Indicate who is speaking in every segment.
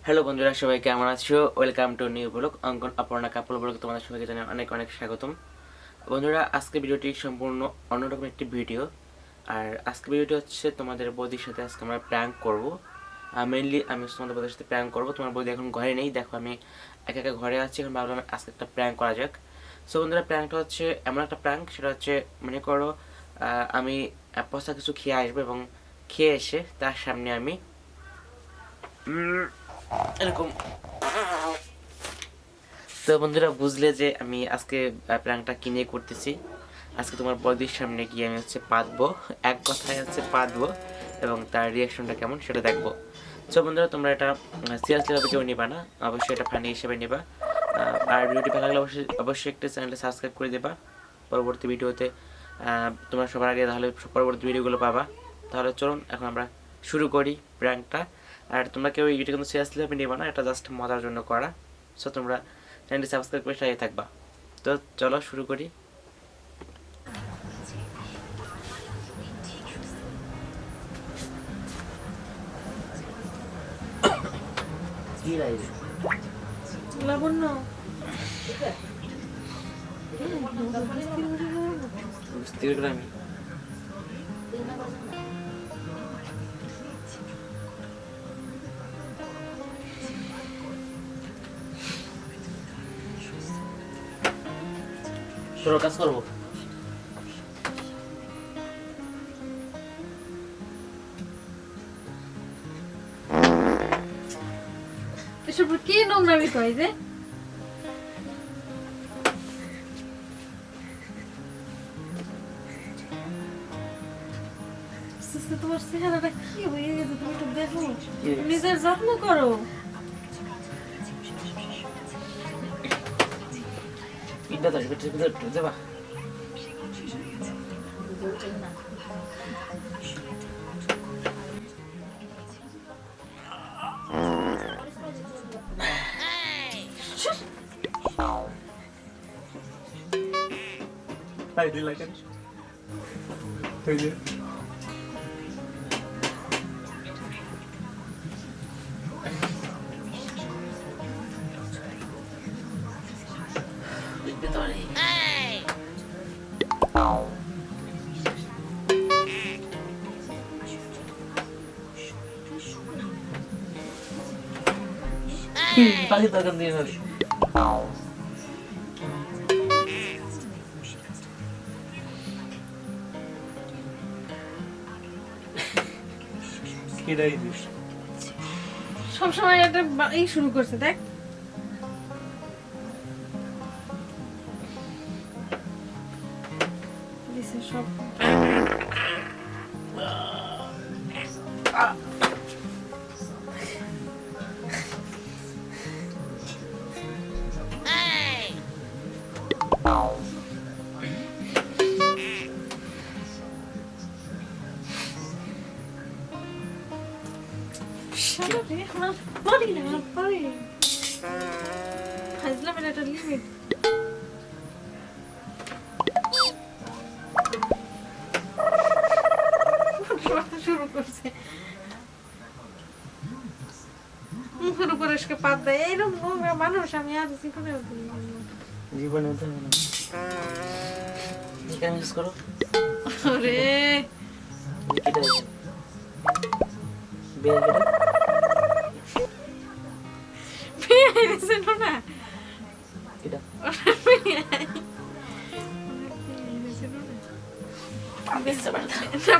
Speaker 1: Hello বন্ধুরা, সবাই কেমন আছো? ওয়েলকাম টু নিউ ব্লগ অঙ্কন অপর্ণা কাপড় ব্লগ। তোমাদের সবাইকে জানাই অনেক অনেক স্বাগতম। বন্ধুরা, আজকে ভিডিওটি সম্পূর্ণ অন্যরকম একটি ভিডিও। আর আজকে ভিডিওটি হচ্ছে তোমাদের বৌদির সাথে আজকে আমরা প্র্যাঙ্ক করবো। মেনলি আমি তোমাদের বৌদির সাথে প্র্যাঙ্ক করবো। তোমার বৌদি এখন ঘরে নেই, দেখো আমি একা একা ঘরে আছি। এখন ভাবলাম আজকে একটা প্র্যাঙ্ক করা যাক। সো বন্ধুরা, প্র্যাঙ্কটা হচ্ছে এমন একটা প্র্যাঙ্ক, সেটা হচ্ছে মনে করো আমি পচা কিছু খেয়ে আসবো এবং খেয়ে এসে তার সামনে আমি এরকম। তো বন্ধুরা, বুঝলে যে আমি আজকে প্র্যাঙ্কটা কিনে করতেছি। আজকে তোমার বৌদির সামনে গিয়ে আমি হচ্ছে পাতবো, এক কথায় হচ্ছে পাতবো, এবং তার রিয়াকশনটা কেমন সেটা দেখবো। সো বন্ধুরা, তোমরা এটা সিরিয়াসলি ভাবে কেউ নিবা না, অবশ্যই এটা ফানি হিসেবে নিবা। আর ভিডিওটি ভালো লাগলে অবশ্যই একটা চ্যানেলটা সাবস্ক্রাইব করে দেবা পরবর্তী ভিডিওতে তোমরা সবার আগে, তাহলে পরবর্তী ভিডিওগুলো পাবা। তাহলে চলুন এখন আমরা শুরু করি প্র্যাঙ্কটা। আর তোমরা কেউ এটা কিন্তু সিরিয়াসলি ভাবে নিবা না, এটা জাস্ট মজার জন্য করা। সো তোমরা চ্যানেলটি সাবস্ক্রাইব করে সাথে থাকবা। তো চলো শুরু করি।
Speaker 2: লাবণ্য
Speaker 1: আমি তোর কাজ করবো।
Speaker 2: এসব কি নোংরামি কয় যে? তোমার চেহারাটা কি হয়ে গেছে, তুমি একটু দেখো, নিজের যত্ন করো।
Speaker 1: দেবা পাখি দোকান দিয়ে ধরে
Speaker 2: সবসময় একটা এই শুরু করছে, দেখ সব। শুরু করছে মুখের উপর এসে পাত দেয়, এইরকম নোংরা মানুষ আমি আর জীবনে
Speaker 1: করো।
Speaker 2: ওরে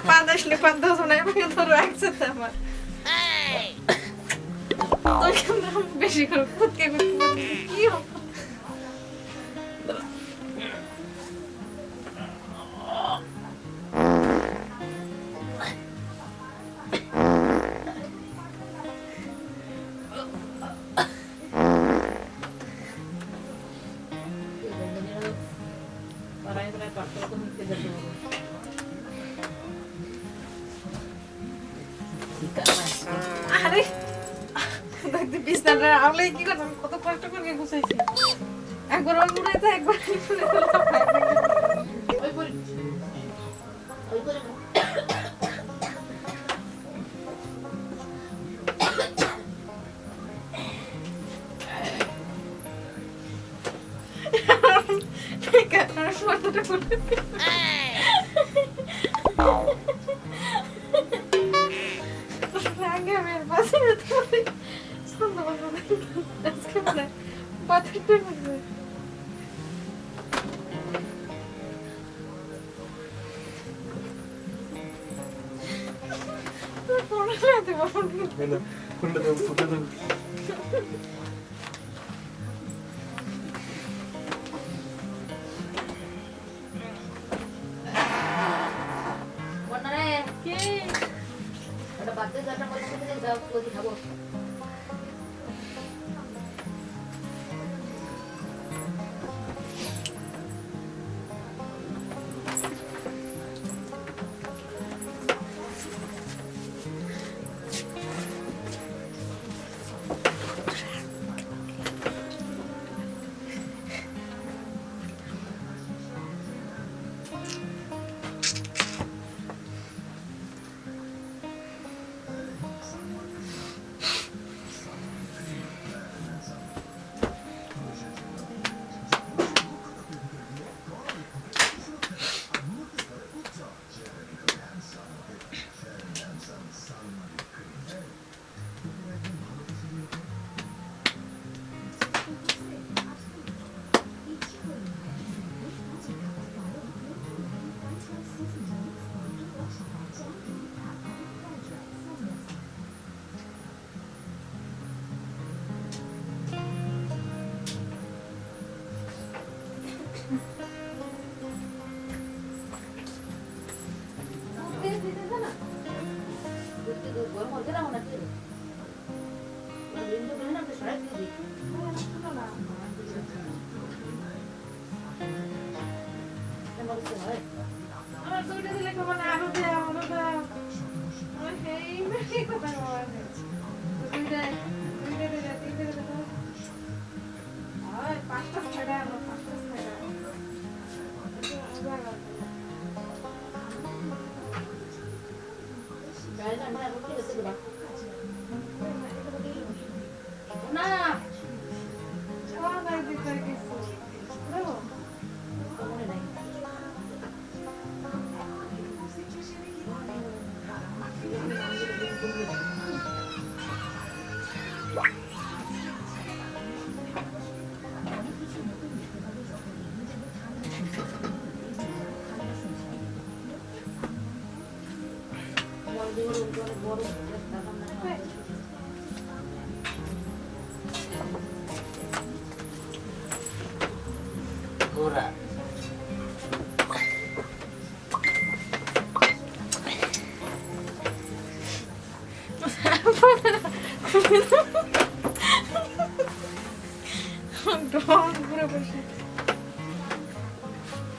Speaker 2: পাত আসলে পাত দাও শোনায় ধরো একসাথে আমার বেশি করে ফুটকে কি হোক। আরে বিছনাটা আমলে কি করতাম, কত কষ্ট করে গুছাইছি। একবার ওই মুড়াইতে একবার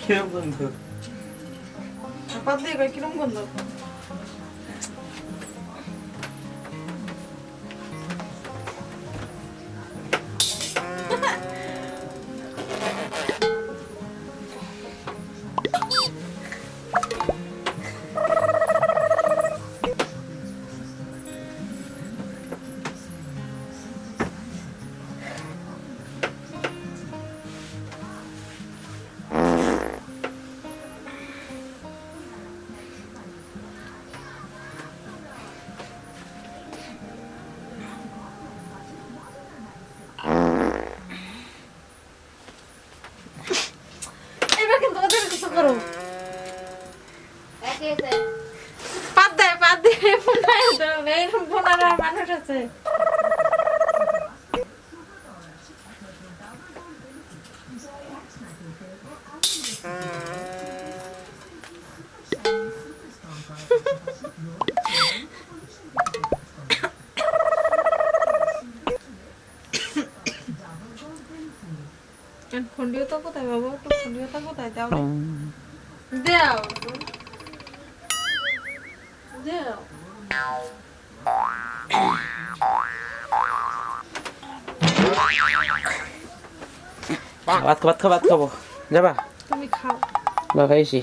Speaker 1: কিরম গন্ধ?
Speaker 2: পাত দিয়ে কয় কিরম গন্ধ? মানুষ আছে ফোনটিও তো কোথায় বাবা ফোনটিও তো কোথায় দাও দাও দাও
Speaker 1: ভাত খাবো যাবা
Speaker 2: তুমি খাও
Speaker 1: বা খাইছি